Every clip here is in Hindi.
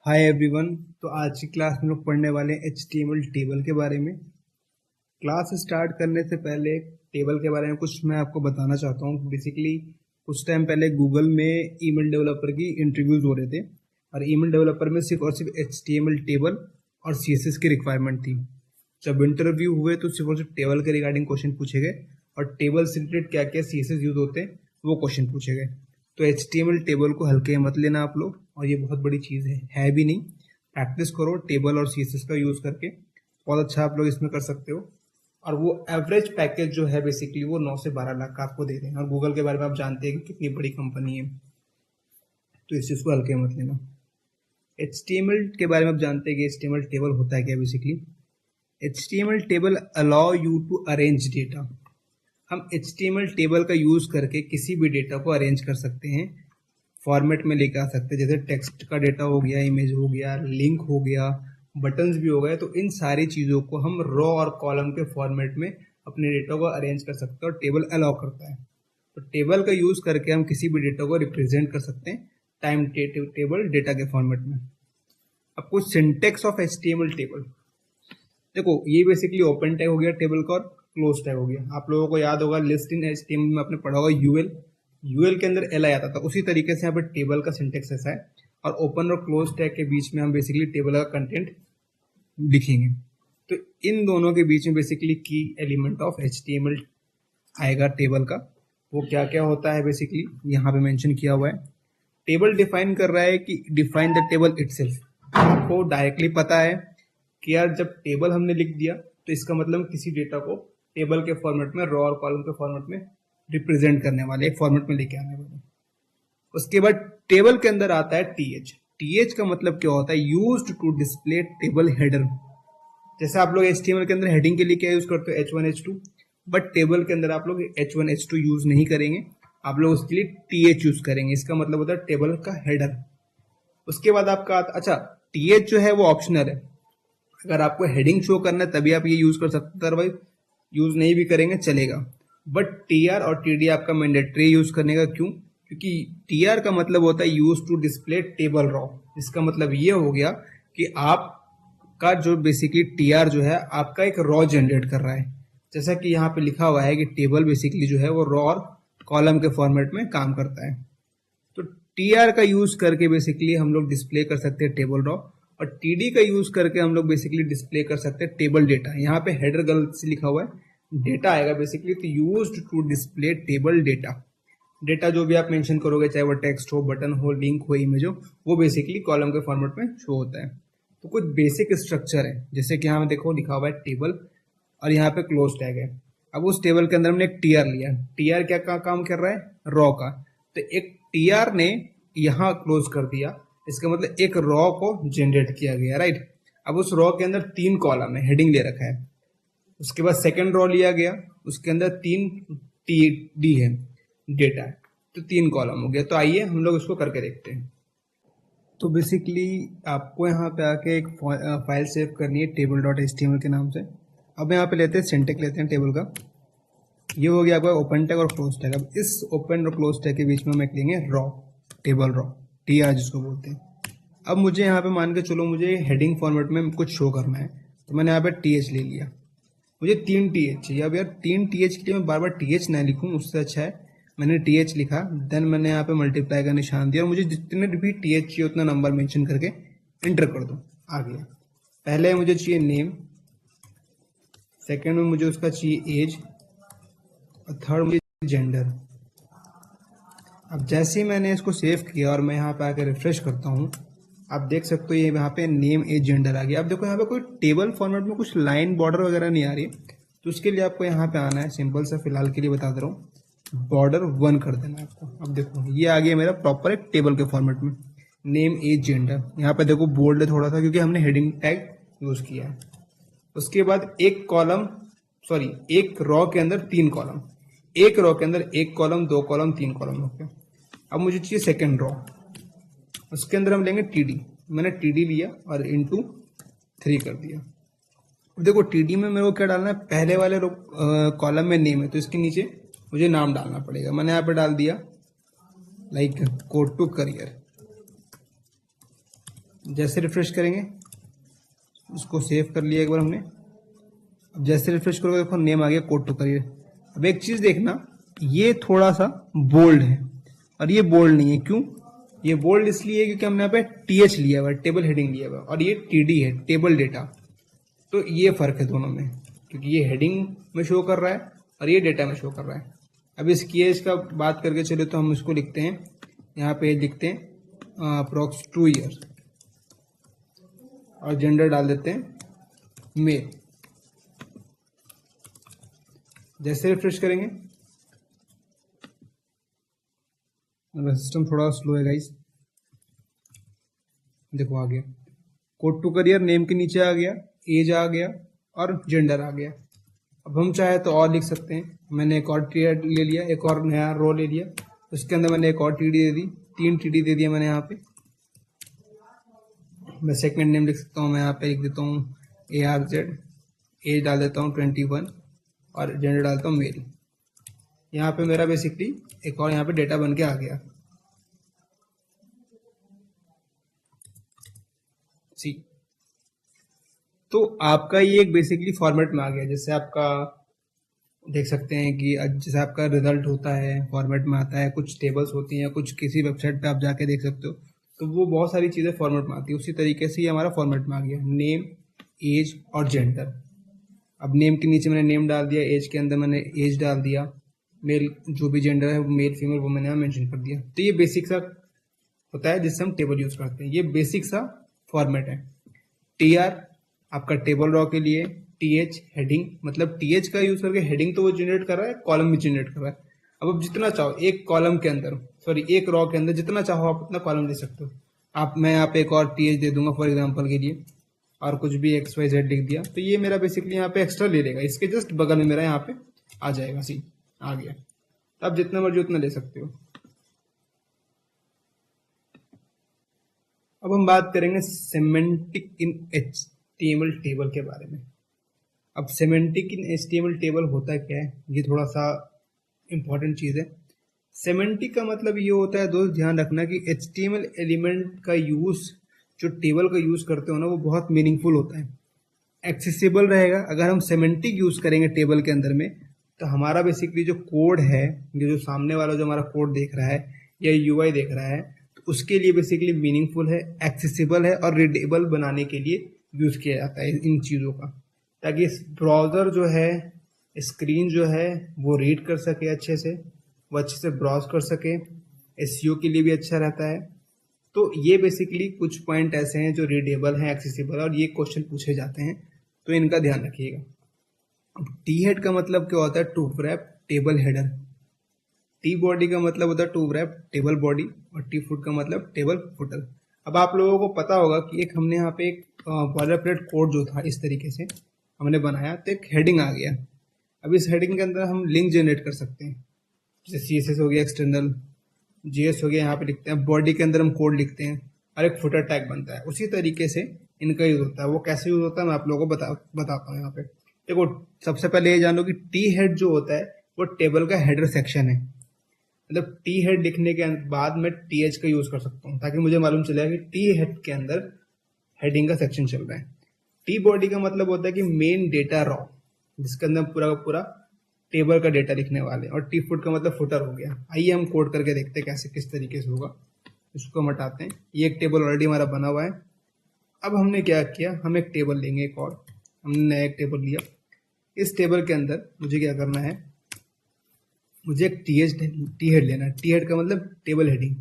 Hi everyone. तो आज की क्लास में लोग पढ़ने वाले हैं HTML टेबल के बारे में। क्लास स्टार्ट करने से पहले टेबल के बारे में कुछ मैं आपको बताना चाहता हूँ। बेसिकली कुछ टाइम पहले गूगल में ईमेल डेवलपर की इंटरव्यूज हो रहे थे और ईमेल डेवलपर में सिर्फ और सिर्फ HTML टेबल और CSS की रिक्वायरमेंट थी। जब इंटरव्यू हुए तो सिर्फ और सिर्फ टेबल के रिगार्डिंग क्वेश्चन पूछे गए और टेबल से रिलेटेड क्या क्या CSS यूज होते हैं वो क्वेश्चन पूछे गए। तो HTML टेबल को हल्के मत लेना आप लोग, और ये बहुत बड़ी चीज़ है भी नहीं। प्रैक्टिस करो टेबल और CSS का यूज़ करके, बहुत अच्छा आप लोग इसमें कर सकते हो। और वो एवरेज पैकेज जो है बेसिकली वो 9 से 12 लाख का आपको दे रहे हैं, और गूगल के बारे में आप जानते हैं कि कितनी बड़ी कंपनी है, तो इस चीज़ को हल्के मत लेना। HTML के बारे में आप जानते हैं कि HTML टेबल होता है क्या। Basically HTML table allow you to arrange data. हम HTML टेबल का यूज़ करके किसी भी डेटा को अरेंज कर सकते हैं, फॉर्मेट में लेके आ सकते हैं। जैसे टेक्स्ट का डेटा हो गया, इमेज हो गया, लिंक हो गया, बटन्स भी हो गए। तो इन सारी चीज़ों को हम रो और कॉलम के फॉर्मेट में अपने डेटा को अरेंज कर सकते हैं और टेबल अलाउ करता है। तो टेबल का यूज़ करके हम किसी भी डेटा को रिप्रेजेंट कर सकते हैं टाइम टेबल डेटा के फॉर्मेट में। अब कुछ सिंटेक्स ऑफ HTML टेबल देखो, ये बेसिकली ओपन टैग हो गया टेबल का और क्लोज टैग हो गया। आप लोगों को याद होगा लिस्ट इन HTML में आपने पढ़ा होगा यूएल के अंदर li आता था। उसी तरीके से यहाँ पे टेबल का सिंटेक्स ऐसा है, और ओपन और क्लोज टैग के बीच में हम बेसिकली टेबल का कंटेंट लिखेंगे। तो इन दोनों के बीच में बेसिकली की एलिमेंट ऑफ HTML आएगा टेबल का। वो क्या क्या होता है बेसिकली यहाँ पे मेंशन किया हुआ है। टेबल डिफाइन कर रहा है कि डिफाइन द टेबल इटसेल्फ। आपको डायरेक्टली पता है कि यार जब टेबल हमने लिख दिया तो इसका मतलब किसी डेटा को टेबल के फॉर्मेट में, रो और कॉलम के फॉर्मेट में रिप्रेजेंट करने वाले, एक फॉर्मेट में लेके आने वाले। उसके बाद टेबल के अंदर आता है TH का मतलब क्या होता है, used to display table header. जैसे आप लोग HTML के अंदर हेडिंग के लिए क्या यूज करते हो, H1 H2, बट टेबल के अंदर आप लोग H1 H2 यूज नहीं करेंगे, आप लोग उसके लिए TH यूज करेंगे। इसका मतलब होता है टेबल का हेडर। उसके बाद आपका अच्छा, TH जो है वो ऑप्शनल है। अगर आपको हेडिंग शो करना है तभी आप ये यूज कर सकते हैं, अदरवाइज यूज नहीं भी करेंगे चलेगा। बट TR और TD आपका मैंडेटरी यूज करने का। क्यों? क्योंकि TR का मतलब होता है use to display table row. इसका मतलब ये हो गया कि आपका जो बेसिकली TR जो है आपका एक रॉ जनरेट कर रहा है। जैसा कि यहाँ पे लिखा हुआ है कि टेबल बेसिकली जो है वो रॉ और कॉलम के फॉर्मेट में काम करता है। तो TR का यूज करके बेसिकली हम लोग डिस्प्ले कर सकते हैं टेबल रॉ, और TD का यूज करके हम लोग बेसिकली डिस्प्ले कर सकते हैं टेबल डेटा। यहाँ पे हेडर गलत से लिखा हुआ है, डेटा आएगा बेसिकली। तो used to display table data. Data जो भी आप मेंशन करोगे, चाहे वो टेक्स्ट हो, बटन हो, लिंक हो, इमेज हो, वो बेसिकली कॉलम के फॉर्मेट में शो होता है। तो कुछ बेसिक स्ट्रक्चर है, जैसे कि यहाँ देखो लिखा हुआ है टेबल और यहाँ पे क्लोज टैग है। अब उस टेबल के अंदर हमने एक TR लिया। TR क्या काम कर रहा है, रॉ का। तो एक TR ने यहाँ क्लोज कर दिया, इसका मतलब एक रॉ को जनरेट किया गया, राइट। अब उस रॉ के अंदर 3 कॉलम है, हेडिंग ले रखा है। उसके बाद सेकंड रॉ लिया गया, उसके अंदर 3 TD है, डेटा है, तो 3 कॉलम हो गया। तो आइए हम लोग इसको करके देखते हैं। तो बेसिकली आपको यहाँ पे आके एक फाइल सेव करनी है table.html के नाम से। अब यहाँ पे लेते हैं सिंटेक्स, लेते हैं टेबल का। ये हो गया आपका ओपन टैग और क्लोज टैग। अब इस ओपन और क्लोज टैग के बीच में हम एक लेंगे रॉ, टेबल रॉ, TR जिसको बोलते हैं। अब मुझे यहाँ पे मान के चलो मुझे हेडिंग फॉर्मेट में कुछ शो करना है, तो मैंने यहाँ पे TH ले लिया। मुझे 3 TH चाहिए। अब यार 3 TH के लिए मैं बार बार TH ना लिखूँ, उससे अच्छा है मैंने TH लिखा, देन मैंने यहाँ पे मल्टीप्लाई का निशान दिया, और मुझे जितने भी TH चाहिए उतना नंबर मेंशन करके एंटर कर दो, आ गया। पहले मुझे चाहिए नेम, सेकेंड में मुझे उसका चाहिए एज, और थर्ड मुझे जेंडर। अब जैसे ही मैंने इसको सेव किया और मैं यहाँ पे आकर रिफ्रेश करता हूँ, आप देख सकते हो ये यहाँ पे नेम एज जेंडर आ गया। अब देखो यहाँ पे कोई टेबल फॉर्मेट में कुछ लाइन बॉर्डर वगैरह नहीं आ रही है, तो उसके लिए आपको यहाँ पे आना है। सिंपल सा फिलहाल के लिए बता दे रहा हूँ, बॉर्डर 1 कर देना है आपको। अब देखो ये आ गया मेरा प्रॉपर एक टेबल के फॉर्मेट में, नेम एज जेंडर। यहाँ पे देखो बोल्ड है थोड़ा सा, क्योंकि हमने हेडिंग टैग यूज किया है। उसके बाद एक रॉ के अंदर 3 कॉलम, एक रॉ के अंदर 1 कॉलम, 2 कॉलम, 3 कॉलम हो गया। अब मुझे चाहिए सेकेंड रॉ, उसके अंदर हम लेंगे TD। मैंने TD लिया और इंटू 3 कर दिया। देखो TD में मेरे को क्या डालना है, पहले वाले कॉलम में नेम है, तो इसके नीचे मुझे नाम डालना पड़ेगा। मैंने यहाँ पे डाल दिया लाइक कोड टू करियर, जैसे रिफ्रेश करेंगे, उसको सेव कर लिया एक बार हमने। अब जैसे रिफ्रेश करोगे देखो नेम आ गया कोड टू करियर। अब एक चीज देखना, ये थोड़ा सा बोल्ड है और ये बोल्ड नहीं है। क्यों? ये बोल्ड इसलिए है क्योंकि हमने यहाँ पे टीएच लिया हुआ है, टेबल हेडिंग लिया हुआ है, और ये टीडी है, टेबल डेटा। तो ये फर्क है दोनों में, क्योंकि ये हेडिंग में शो कर रहा है और ये डेटा में शो कर रहा है। अब इस की एज का बात करके चले तो हम इसको लिखते हैं, यहाँ पे एज लिखते हैं अप्रोक्स 2 ईयर, और जेंडर डाल देते हैं मेल। जैसे रिफ्रेश करेंगे, सिस्टम थोड़ा स्लो है गाइस, देखो आ गया कोड टू करियर, नेम के नीचे आ गया, एज आ गया और जेंडर आ गया। अब हम चाहे तो और लिख सकते हैं। मैंने एक और टीड ले लिया, एक और नया रो ले लिया, उसके अंदर मैंने एक और टीडी दे दी, 3 टीडी दे दिया मैंने यहाँ पे। मैं सेकंड नेम लिख सकता हूँ, मैं यहाँ पे लिख देता हूँ ARZ, एज डाल देता हूँ 21 और जेंडर डालता हूँ मेल। यहाँ पे मेरा बेसिकली एक और यहाँ पे डेटा बन के आ गया। सी, तो आपका ये एक बेसिकली फॉर्मेट में आ गया। जैसे आपका देख सकते हैं कि जैसे आपका रिजल्ट होता है फॉर्मेट में आता है, कुछ टेबल्स होती हैं, कुछ किसी वेबसाइट पे आप जाके देख सकते हो, तो वो बहुत सारी चीज़ें फॉर्मेट में आती है। उसी तरीके से ये हमारा फॉर्मेट में आ गया, नेम, एज और जेंडर। अब नेम के नीचे मैंने नेम डाल दिया, एज के अंदर मैंने एज डाल दिया, मेल जो भी जेंडर है मेल फीमेल वो मैंने यहाँ मेंशन कर दिया। तो ये बेसिक सा होता है जिससे हम टेबल यूज करते हैं। ये बेसिक सा फॉर्मेट है। TR आपका टेबल रॉ के लिए, TH हेडिंग, मतलब TH का यूज करके हेडिंग तो वो जनरेट कर रहा है, कॉलम भी जनरेट कर रहा है। अब आप जितना चाहो एक कॉलम के अंदर, सॉरी एक रॉ के अंदर जितना चाहो आप उतना कॉलम दे सकते हो। आप मैं यहाँ पे एक और TH दे दूंगा फॉर एग्जाम्पल के लिए, और कुछ भी XYZ लिख दिया, तो ये मेरा बेसिकली यहाँ पे एक्स्ट्रा ले लेगा, इसके जस्ट बगल में मेरा यहाँ पे आ जाएगा। सी आ गया, तो आप जितना मर्जी उतना ले सकते हो। अब हम बात करेंगे सेमेंटिक इन HTML टेबल के बारे में। अब सेमेंटिक इन HTML टेबल होता क्या है, ये थोड़ा सा इंपॉर्टेंट चीज़ है। सेमेंटिक का मतलब ये होता है, दोस्त ध्यान रखना कि HTML एलिमेंट का यूज़, जो टेबल का यूज़ करते हो ना, वो बहुत मीनिंगफुल होता है, एक्सेसिबल रहेगा। अगर हम सेमेंटिक यूज़ करेंगे टेबल के अंदर में, तो हमारा बेसिकली जो कोड है, ये जो सामने वाला जो हमारा कोड देख रहा है या UI देख रहा है, तो उसके लिए बेसिकली मीनिंगफुल है, एक्सेसिबल है और रीडेबल बनाने के लिए यूज़ किया जाता है इन चीज़ों का, ताकि ब्राउज़र जो है, स्क्रीन जो है वो रीड कर सके अच्छे से, वो अच्छे से ब्राउज कर सके, SEO के लिए भी अच्छा रहता है। तो ये बेसिकली कुछ पॉइंट ऐसे हैं जो रीडेबल हैं, एक्सेसिबल, और ये क्वेश्चन पूछे जाते हैं, तो इनका ध्यान रखिएगा। टी हेड का मतलब क्या होता है, to wrap table header. T body का मतलब होता है टू रैप टेबल बॉडी, और टी फुट का मतलब टेबल फुटर। अब आप लोगों को पता होगा कि एक हमने यहाँ पे एक बॉयलरप्लेट कोड जो था इस तरीके से हमने बनाया, तो एक हेडिंग आ गया। अब इस हेडिंग के अंदर हम लिंक जनरेट कर सकते हैं, जैसे CSS हो गया, एक्सटर्नल JS हो गया, यहाँ पे लिखते हैं। बॉडी के अंदर हम कोड लिखते हैं और एक फुटर टैग बनता है। उसी तरीके से इनका यूज होता है। वो कैसे यूज होता है मैं आप लोगों को बताता हूँ। यहाँ पे देखो, सबसे पहले ये जानो कि टी हेड जो होता है वो टेबल का हेडर सेक्शन है। मतलब टी हेड लिखने के बाद मैं TH का यूज कर सकता हूँ, ताकि मुझे मालूम चलेगा कि टी हेड के अंदर हेडिंग का सेक्शन चल रहा है। टी बॉडी का मतलब होता है कि मेन डेटा रॉ, जिसके अंदर पूरा का पूरा टेबल का डेटा लिखने वाले, और टी फुट का मतलब फुटर हो गया। आइए हम कोड करके देखते हैं कैसे किस तरीके से होगा। इसको हम हटाते हैं, ये एक टेबल ऑलरेडी हमारा बना हुआ है। अब हमने क्या किया, हम एक टेबल लेंगे, एक और हमने नया एक टेबल लिया। इस टेबल के अंदर मुझे क्या करना है, मुझे एक टी हेड लेना है। टी हेड का मतलब टेबल हेडिंग।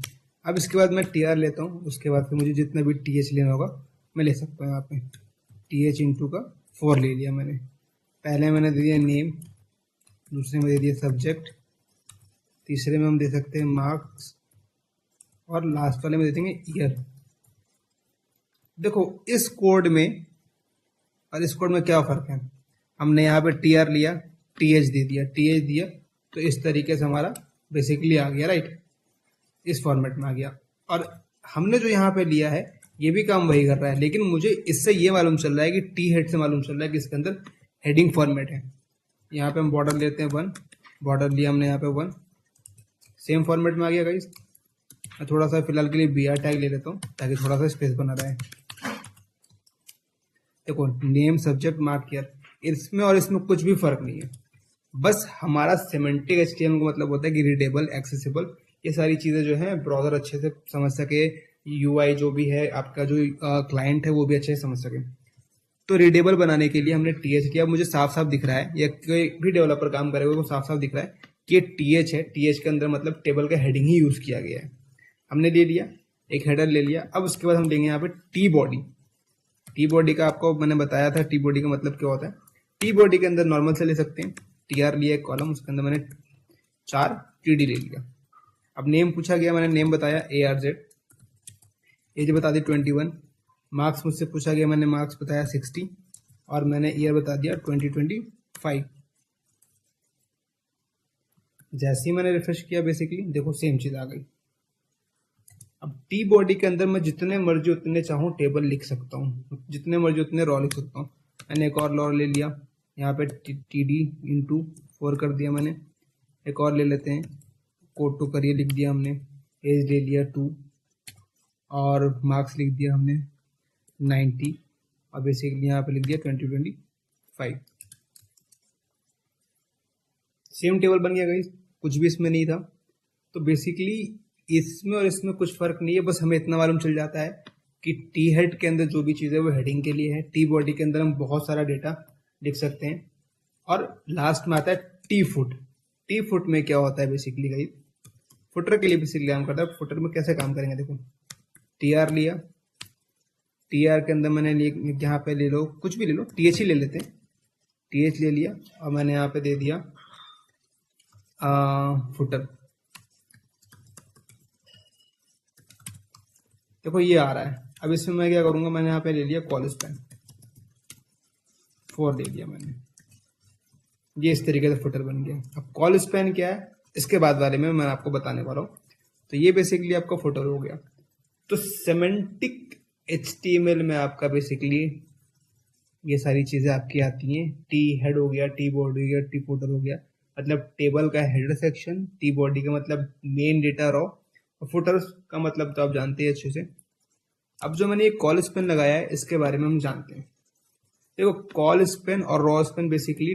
अब इसके बाद मैं TR लेता हूँ, उसके बाद फिर मुझे जितना भी TH लेना होगा मैं ले सकता हूँ। यहाँ पे TH इंटू का 4 ले लिया मैंने। पहले मैंने दे दिया नेम, दूसरे में दे दिया सब्जेक्ट, तीसरे में हम दे सकते हैं मार्क्स, और लास्ट वाले में दे देंगे ईयर। देखो इस कोड में और इस कोड में क्या फर्क है, हमने यहाँ पे TR लिया, TH दे दिया, TH दिया, तो इस तरीके से हमारा बेसिकली आ गया, राइट, इस फॉर्मेट में आ गया। और हमने जो यहाँ पे लिया है ये भी काम वही कर रहा है, लेकिन मुझे इससे ये मालूम चल रहा है कि टी हेड से मालूम चल रहा है कि इसके अंदर हेडिंग फॉर्मेट है। यहाँ पे हम बॉर्डर लेते हैं 1, बॉर्डर लिया हमने यहाँ पे 1, सेम फॉर्मेट में आ गया गाइस। मैं थोड़ा सा फिलहाल के लिए BR टैग ले लेता हूँ ताकि थोड़ा सा स्पेस बना रहे। देखो नेम सब्जेक्ट मार्क ईयर, इसमें और इसमें कुछ भी फर्क नहीं है। बस हमारा सिमेंटिक एचटीएमएल का मतलब होता है कि रीडेबल, एक्सेसिबल, ये सारी चीज़ें जो है ब्राउजर अच्छे से समझ सके, यूआई जो भी है आपका जो क्लाइंट है वो भी अच्छे से समझ सके। तो रीडेबल बनाने के लिए हमने टीएच किया। मुझे साफ साफ दिख रहा है, या कोई भी डेवलपर काम करे हुए वो साफ साफ दिख रहा है कि ये टीएच है। टीएच के अंदर मतलब टेबल का हेडिंग ही यूज़ किया गया है। हमने ले लिया, एक हेडर ले लिया। अब उसके बाद हम लेंगे यहाँ पे टी बॉडी। टी बॉडी का आपको मैंने बताया था टी बॉडी का मतलब क्या होता है। टी बॉडी के अंदर नॉर्मल से ले सकते हैं, टी आर लिया एक कॉलम, उसके अंदर मैंने 4 टीडी ले लिया। अब नेम पूछा गया, मैंने नेम बताया ARZ, एज बता दी 21, मार्क्स मुझसे पूछा गया, मैंने मार्क्स बताया 60 और मैंने ईयर बता दिया 2025। जैसे ही मैंने रिफ्रेश किया बेसिकली देखो सेम चीज़ आ गई। अब टी बॉडी के अंदर मैं जितने मर्जी उतने चाहूँ टेबल लिख सकता हूँ, जितने मर्जी उतने रॉ लिख सकता हूँ। मैंने एक और रॉ ले लिया, यहाँ पे TD इंटू 4 कर दिया मैंने। एक और ले लेते हैं, कोड टू करियर लिख दिया हमने, एज ले लिया 2 और मार्क्स लिख दिया हमने 90 और बेसिकली यहाँ पे लिख दिया 2025। सेम टेबल बन गया गाइस, कुछ भी इसमें नहीं था। तो बेसिकली इसमें और इसमें कुछ फर्क नहीं है, बस हमें इतना मालूम चल जाता है कि टी हेड के अंदर जो भी चीज़ है वो हेडिंग के लिए है। टी बॉडी के अंदर हम बहुत सारा डेटा लिख सकते हैं। और लास्ट में आता है टी फुट। टी फुट में क्या होता है बेसिकली गाइस, फुटर के लिए बेसिकली काम करता है। फुटर में कैसे काम करेंगे देखो, टी आर लिया, टी आर के अंदर मैंने यहाँ पे ले लो, कुछ भी ले लो, TH ही ले लेते हैं। TH ले लिया और मैंने यहाँ पे दे दिया फुटर। देखो ये आ रहा है। अब इसमें मैं क्या करूंगा, मैंने यहाँ पे ले लिया कॉलेज पेन 4 ले लिया मैंने, ये इस तरीके से फुटर बन गया। अब कॉलेज पेन क्या है इसके बाद बारे में मैं आपको बताने वाला हूँ। तो ये बेसिकली आपका फुटर हो गया। तो सिमेंटिक HTML में आपका बेसिकली ये सारी चीज़ें आपकी आती हैं। टी हेड हो गया, टी बॉडी हो गया, टी फुटर हो गया, मतलब टेबल का हेडर सेक्शन। टी बॉडी का मतलब मेन डेटा रॉ, और फुटर का मतलब तो आप जानते हैं अच्छे से। अब जो मैंने ये कॉल स्पेन लगाया है इसके बारे में हम जानते हैं। देखो कॉल स्पेन और raw Spain basically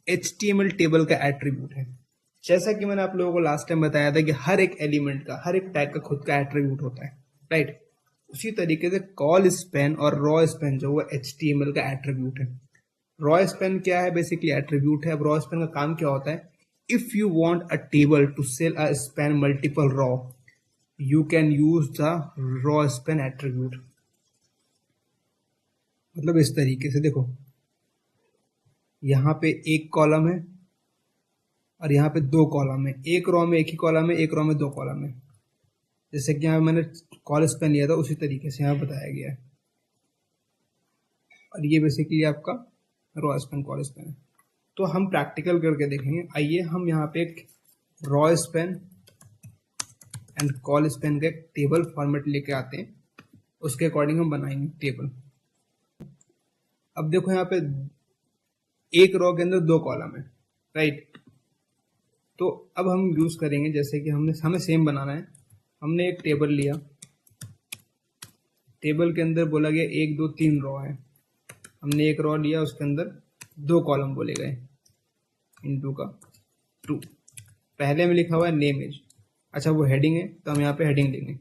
HTML table का एट्रीब्यूट है। जैसा कि मैंने आप लोगों को लास्ट टाइम बताया था कि हर एक एलिमेंट का, हर एक टैग का खुद का एट्रीब्यूट होता है, राइट। उसी तरीके से कॉल स्पेन और रॉ स्पेन जो वो HTML का एट्रीब्यूट है। रॉ स्पेन क्या है, बेसिकली एट्रीब्यूट है। अब रॉ स्पेन का काम क्या होता है, if you want a table to cell a span multiple row you can use the row span attribute. मतलब इस तरीके से देखो, यहाँ पे एक कॉलम है और यहाँ पे 2 कॉलम है। एक रॉ में एक ही कॉलम है, एक रॉ में 2 कॉलम है। जैसे कि यहाँ मैंने कॉल स्पेन लिया था उसी तरीके से यहाँ बताया गया है। और ये बेसिकली आपका रॉ स्पेन कॉल स्पेन है। तो हम प्रैक्टिकल करके देखेंगे। आइए हम यहाँ पे एक raw Spain and call Spain का एक टेबल फॉर्मेट लेके आते हैं, उसके अकॉर्डिंग हम बनाएंगे टेबल। अब देखो यहाँ पे एक रॉ के अंदर 2 कॉलम है, राइट। तो अब हम यूज करेंगे, जैसे कि हमें सेम बनाना है। हमने एक टेबल लिया, टेबल के अंदर बोला गया 1 2 3 रॉ है। हमने एक रॉ लिया, उसके अंदर 2 कॉलम बोले गए, इनटू का 2। पहले में लिखा हुआ है नेम एज, अच्छा वो हेडिंग है तो हम यहाँ पे हेडिंग लेंगे।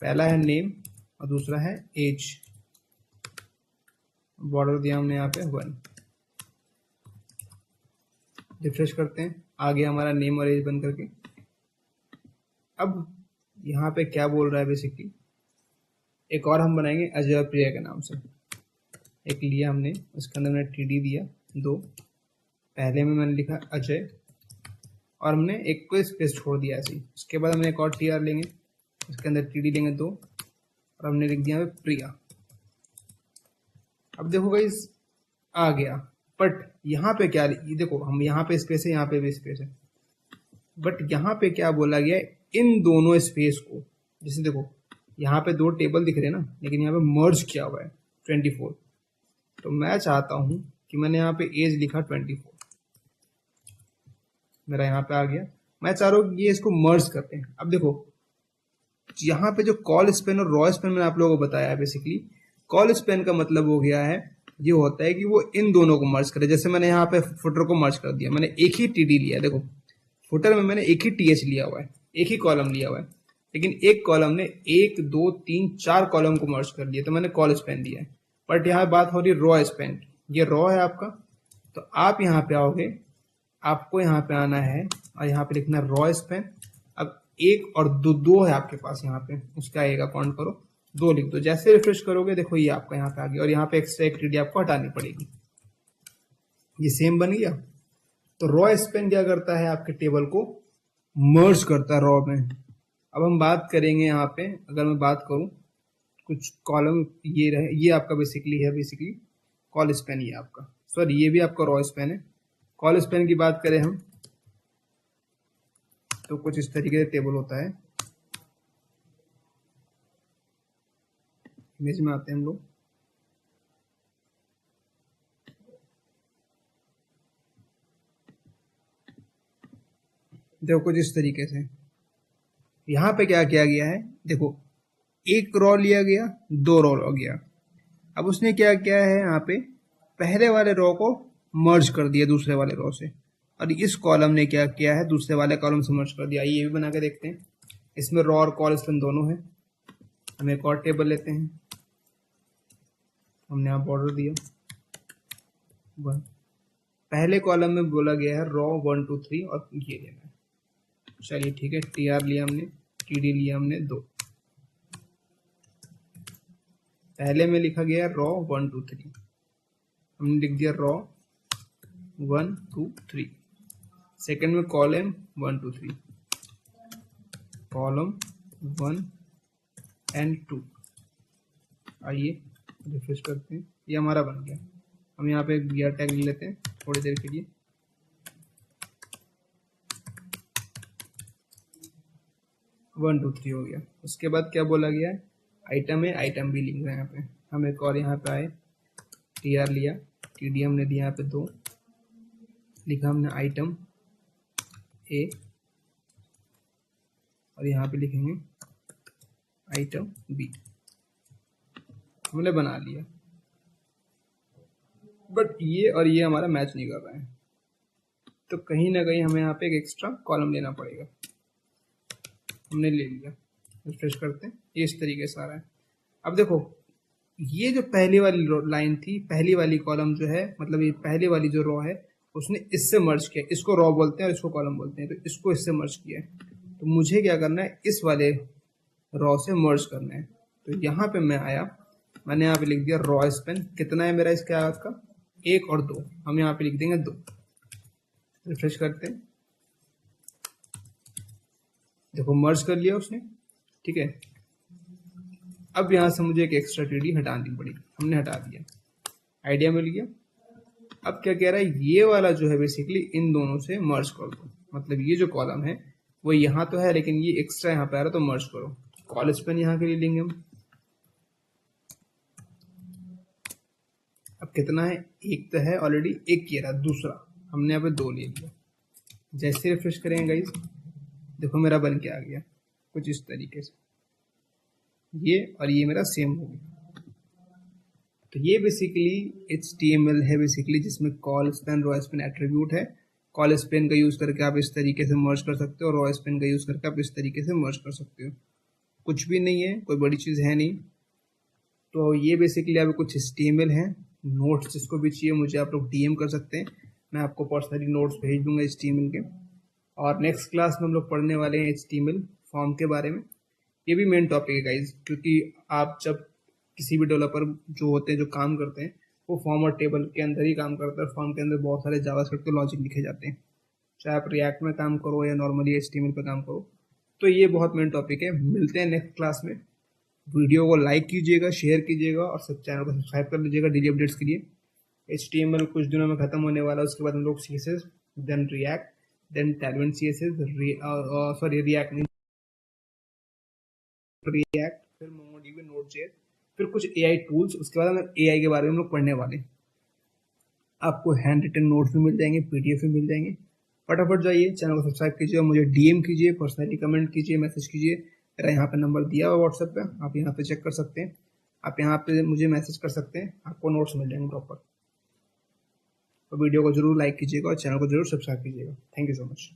पहला है नेम और दूसरा है एज। बॉर्डर दिया हमने यहाँ पे 1। रिफ्रेश करते हैं, आ गया हमारा नेम और एज बन करके। अब यहाँ पे क्या बोल रहा है बेसिकली, एक और हम बनाएंगे अजय प्रिया के नाम से। एक लिया हमने, उसके अंदर मैंने TD दिया 2। पहले में मैंने लिखा अजय और हमने एक को स्पेस छोड़ दिया ऐसे ही। उसके बाद हमने एक और TR लेंगे, उसके अंदर TD लेंगे 2 और हमने लिख दिया प्रिया। अब देखो गाइस आ गया, बट यहाँ पे क्या, ये देखो हम यहाँ पे स्पेस है, यहाँ पे भी स्पेस है, बट यहाँ पे क्या बोला गया है, इन दोनों स्पेस को, जैसे देखो यहाँ पे 2 टेबल दिख रहे हैं ना, लेकिन यहाँ पे मर्ज किया हुआ है 24। तो मैं चाहता हूँ कि मैंने यहाँ पे एज लिखा 24, मेरा यहाँ पे आ गया। मैं चाह रहा हूँ ये इसको मर्ज करते हैं। अब देखो यहाँ पे जो कॉल स्पेन और रॉ स्पेन मैंने आप लोगों को बताया है बेसिकली, कॉल स्पैन का मतलब हो गया है, ये होता है कि वो इन दोनों को मर्ज करे। जैसे मैंने यहाँ पे फुटर को मर्ज कर दिया, मैंने एक ही टीडी लिया, देखो फुटर में मैंने एक ही टीएच लिया हुआ है, एक ही कॉलम लिया हुआ है, लेकिन एक कॉलम ने 1 2 3 4 कॉलम को मर्ज कर दिया, तो मैंने कॉल स्पैन दिया है। बट यहाँ बात हो रही है रॉ स्पैन की, ये रॉ है आपका, तो आप यहाँ पे आओगे, आपको यहाँ पे आना है और यहाँ पे लिखना रॉ स्पैन। अब एक और दो है आपके पास यहाँ पे, उसका एक अकाउंट करो, 2 लिख दो। जैसे रिफ्रेश करोगे देखो ये आपका यहाँ पे आ गया, और यहाँ पे एक्स्ट्रा एक टीडी आपको हटानी पड़ेगी, ये सेम बन गया। तो रॉ स्पैन क्या करता है, आपके टेबल को मर्ज करता है रॉ में। अब हम बात करेंगे यहाँ पे, अगर मैं बात करूँ कुछ कॉलम ये रहे, ये आपका बेसिकली कॉल स्पैन, ये आपका सॉरी ये भी आपका रॉ स्पैन है। कॉल स्पैन की बात करें हम तो कुछ इस तरीके से टेबल होता है। इमेज में आते हैं हम लोग, देखो कुछ इस तरीके से। यहाँ पे क्या किया गया है, देखो एक रॉ लिया गया, 2 रॉ लिया गया। अब उसने क्या किया है, यहाँ पे पहले वाले रॉ को मर्ज कर दिया दूसरे वाले रॉ से, और इस कॉलम ने क्या किया है, दूसरे वाले कॉलम से मर्ज कर दिया। ये भी बना के देखते हैं, इसमें रॉ और कॉल स्पैन दोनों है। हम एक और टेबल लेते हैं, हमने यहाँ बॉर्डर दिया 1, पहले कॉलम में बोला गया है रॉ 1 2 3 और ये लेना है। चलिए ठीक है, टीआर लिया हमने, टीडी लिया हमने 2, पहले में लिखा गया रॉ 1 2 3, हमने लिख दिया रॉ 1 2 3। सेकेंड में कॉलम 1 2 3, कॉलम 1 एंड 2। आइए रिफ्रेश करते हैं, ये हमारा बन गया। हम यहाँ पे गियर टैग ले लेते हैं थोड़ी देर के लिए। 1 2 3 हो गया। उसके बाद क्या बोला गया है, आइटम है, आइटम भी लिख रहे हैं यहाँ पे। हम एक और यहाँ पे आए, टीआर लिया, टीडी हमने दिया यहाँ पे 2, लिखा हमने आइटम ए, और यहाँ पे लिखेंगे आइटम बी। हमने बना लिया, बट ये और ये हमारा मैच नहीं कर रहा है, तो कहीं ना कहीं हमें यहाँ पे एक एक्स्ट्रा कॉलम लेना पड़ेगा। हमने ले लिया, रिफ्रेश करते हैं, ये इस तरीके से आ रहा है। अब देखो ये जो पहली वाली लाइन थी, पहली वाली कॉलम जो है, मतलब ये पहली वाली जो रॉ है, उसने इससे मर्ज किया, इसको रॉ बोलते हैं और इसको कॉलम बोलते हैं, तो इसको इससे मर्ज किया है। तो मुझे क्या करना है, इस वाले रॉ से मर्ज करना है। तो यहाँ पे मैं आया, मैंने यहाँ पे लिख दिया रॉ स्पैन। कितना है मेरा इसके आगे का, 1 और 2, हम यहाँ पे लिख देंगे 2। रिफ्रेश करते हैं, देखो मर्ज कर लिया उसने, ठीक है। अब यहाँ से मुझे एक एक्स्ट्रा टीडी हटानी पड़ी, हमने हटा दिया, आइडिया मिल गया। अब क्या कह रहा है, ये वाला जो है बेसिकली इन दोनों से मर्ज कर दो, मतलब ये जो कॉलम है वो यहाँ तो है, लेकिन ये एक्स्ट्रा यहाँ पे आ रहा है, तो मर्ज करो। कॉल स्पैन यहाँ के लिए लेंगे हम। अब कितना है, 1 तो है ऑलरेडी, 1 ये रहा, दूसरा हमने यहाँ पे 2 ले लिया। जैसे रिफ्रेश करेंगे गाइस, देखो मेरा बन के आ गया कुछ इस तरीके से, ये और ये मेरा सेम हो गया। तो ये बेसिकली HTML है बेसिकली, जिसमें call span, raw span attribute है। कॉल स्पैन का यूज करके आप इस तरीके से मर्ज कर सकते हो, और रॉ स्पैन का यूज करके आप इस तरीके से मर्ज कर सकते हो। कुछ भी नहीं है, कोई बड़ी चीज है नहीं। तो ये बेसिकली आप कुछ HTML है। नोट्स जिसको भी चाहिए मुझे आप लोग DM कर सकते हैं, मैं आपको पर्सनली नोट्स भेज दूंगा HTML के। और नेक्स्ट क्लास में हम लोग पढ़ने वाले हैं HTML फॉर्म के बारे में। ये भी मेन टॉपिक है गाइज, क्योंकि आप जब किसी भी डेवलपर जो होते हैं, जो काम करते हैं, वो फॉर्म और टेबल के अंदर ही काम करता है। फॉर्म के अंदर बहुत सारे जावास्क्रिप्ट के लॉजिक लिखे जाते हैं, चाहे आप रिएक्ट में काम करो या नॉर्मली HTML पे काम करो। तो ये बहुत मेन टॉपिक है। मिलते हैं नेक्स्ट क्लास में। वीडियो को लाइक कीजिएगा, शेयर कीजिएगा, और सब चैनल को सब्सक्राइब कर लीजिएगा डेली अपडेट्स के लिए। HTML कुछ दिनों में खत्म होने वाला है, उसके बाद हम लोग CSS, then React, then Tailwind CSS, sorry React, फिर MongoDB, Node.js, फिर कुछ AI टूल्स, उसके बाद हम AI के बारे में हम लोग पढ़ने वाले। आपको हैंड रिटन नोट्स भी मिल जाएंगे, PDF भी मिल जाएंगे। फटाफट जाइए, चैनल को सब्सक्राइब कीजिए, और मुझे DM कीजिए, पर्सनली कमेंट कीजिए, मैसेज कीजिए। मेरा यहाँ पे नंबर दिया हुआ WhatsApp पे, आप यहाँ पे चेक कर सकते हैं। आप यहाँ पे मुझे मैसेज कर सकते हैं, आपको नोट्स मिल जाएंगे प्रॉपर। तो वीडियो को जरूर लाइक कीजिएगा और चैनल को जरूर सब्सक्राइब कीजिएगा। Thank you so much.